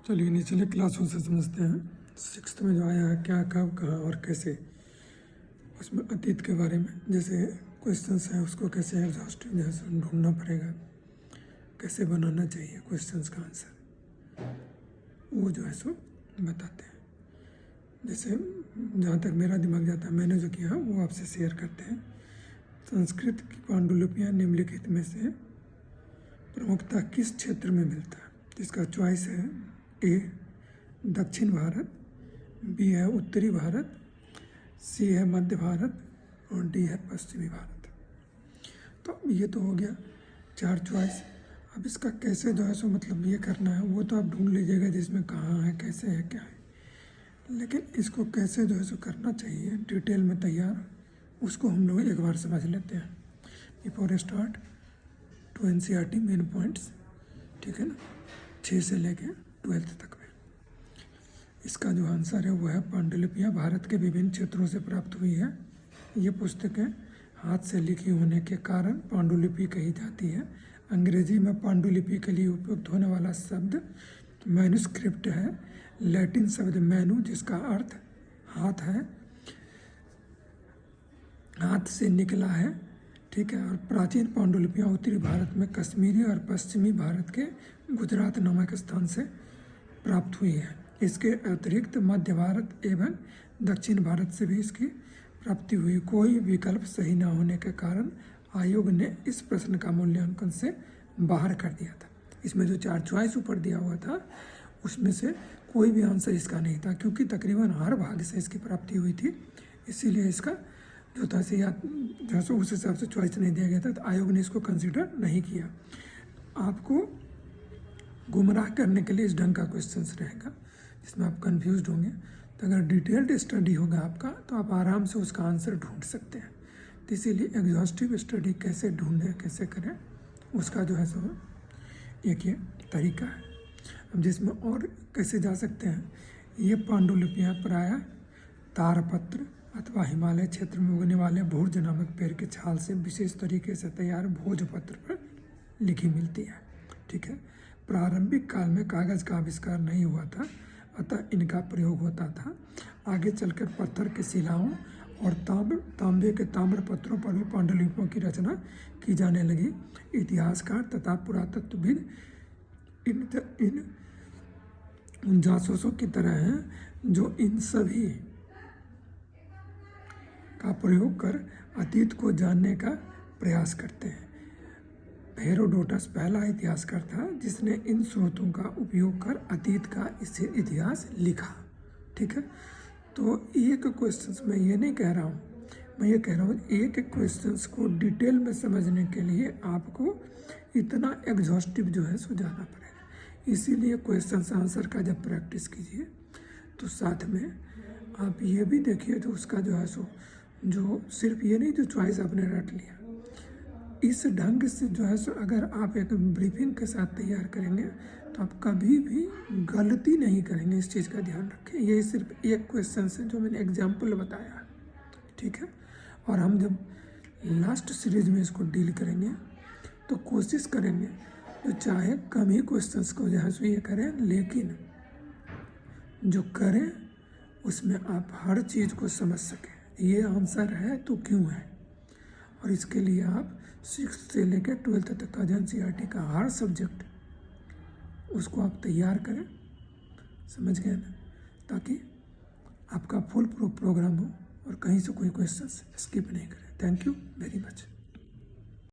चलिए निचले क्लासों से समझते हैं। सिक्स्थ में जो आया है क्या, कब, कहाँ और कैसे, उसमें अतीत के बारे में जैसे क्वेश्चंस है उसको कैसे एग्जॉस्टिव जैसे ढूंढना पड़ेगा, कैसे बनाना चाहिए क्वेश्चंस का आंसर, वो जो है सो बताते हैं। जैसे जहाँ तक मेरा दिमाग जाता है मैंने जो किया वो आपसे शेयर करते हैं। संस्कृत की पांडुलिपियाँ निम्नलिखित में से प्रमुखता किस क्षेत्र में मिलता है? इसका चॉइस है ए दक्षिण भारत, बी है उत्तरी भारत, सी है मध्य भारत और डी है पश्चिमी भारत। तो ये तो हो गया 4 चॉइस। अब इसका कैसे जो है सो मतलब ये करना है वो तो आप ढूंढ लीजिएगा जिसमें कहाँ है, कैसे है, क्या है। लेकिन इसको कैसे जो है सो करना चाहिए डिटेल में तैयार, उसको हम लोग एक बार समझ लेते हैं before start to NCERT main points, ठीक है ना, 6 से लेके 12th तक में। इसका जो आंसर है वो है पांडुलिपियाँ भारत के विभिन्न क्षेत्रों से प्राप्त हुई है। ये पुस्तकें हाथ से लिखी होने के कारण पांडुलिपि कही जाती है। अंग्रेजी में पांडुलिपि के लिए उपयुक्त होने वाला शब्द मैन्युस्क्रिप्ट है। लैटिन शब्द मैनु जिसका अर्थ हाथ है, हाथ से निकला है, ठीक है। और प्राचीन पांडुलिपियाँ उत्तरी भारत में कश्मीरी और पश्चिमी भारत के गुजरात नामक स्थान से प्राप्त हुई है। इसके अतिरिक्त मध्य भारत एवं दक्षिण भारत से भी इसकी प्राप्ति हुई। कोई विकल्प सही न होने के कारण आयोग ने इस प्रश्न का मूल्यांकन से बाहर कर दिया था। इसमें जो 4 चॉइस ऊपर दिया हुआ था उसमें से कोई भी आंसर इसका नहीं था, क्योंकि तकरीबन हर भाग से इसकी प्राप्ति हुई थी। इसीलिए इसका जो था से या जो सो उस हिसाब से चॉइस नहीं दिया गया था, तो आयोग ने इसको कंसिडर नहीं किया। आपको गुमराह करने के लिए इस ढंग का क्वेश्चंस रहेगा जिसमें आप कंफ्यूज होंगे। तो अगर डिटेल्ड स्टडी होगा आपका तो आप आराम से उसका आंसर ढूंढ सकते हैं। तो इसीलिए एग्जॉस्टिव स्टडी कैसे ढूंढें, कैसे करें, उसका जो है सो एक ये तरीका है। अब जिसमें और कैसे जा सकते हैं, ये पांडुलिपियाँ प्रायः तारपत्र अथवा हिमालय क्षेत्र में उगने वाले भोज नामक पेड़ के छाल से विशेष तरीके से तैयार भोजपत्र पर लिखी मिलती है, ठीक है। प्रारंभिक काल में कागज़ का आविष्कार नहीं हुआ था, अतः इनका प्रयोग होता था। आगे चलकर पत्थर के शिलाओं और तांबे के ताम्र पत्रों पर भी पांडुलिपियों की रचना की जाने लगी। इतिहासकार तथा पुरातत्वविद इन उन जासूसों की तरह हैं जो इन सभी का प्रयोग कर अतीत को जानने का प्रयास करते हैं। हेरोडोटस पहला इतिहासकार था जिसने इन स्रोतों का उपयोग कर अतीत का इतिहास लिखा, ठीक है। तो एक क्वेश्चंस मैं ये नहीं कह रहा हूँ, मैं ये कह रहा हूँ एक क्वेश्चंस को डिटेल में समझने के लिए आपको इतना एग्जॉस्टिव जो है सो जाना पड़ेगा। इसीलिए क्वेश्चंस आंसर का जब प्रैक्टिस कीजिए तो साथ में आप ये भी देखिए तो उसका जो है सो जो सिर्फ ये नहीं जो चॉइस आपने रट लिया, इस ढंग से जो है सो अगर आप एक ब्रीफिंग के साथ तैयार करेंगे तो आप कभी भी गलती नहीं करेंगे। इस चीज़ का ध्यान रखें। ये सिर्फ एक क्वेश्चन से जो मैंने एग्जाम्पल बताया, ठीक है। और हम जब लास्ट सीरीज में इसको डील करेंगे तो कोशिश करेंगे जो चाहे कम ही क्वेश्चंस को जो है सो ये करें, लेकिन जो करें उसमें आप हर चीज़ को समझ सकें। ये आंसर है तो क्यों है, और इसके लिए आप 6th से लेकर 12th तक का NCERT का हर सब्जेक्ट उसको आप तैयार करें, समझ गए ना, ताकि आपका फुल प्रूफ प्रोग्राम हो और कहीं से कोई क्वेश्चन स्किप नहीं करें। Thank you very much.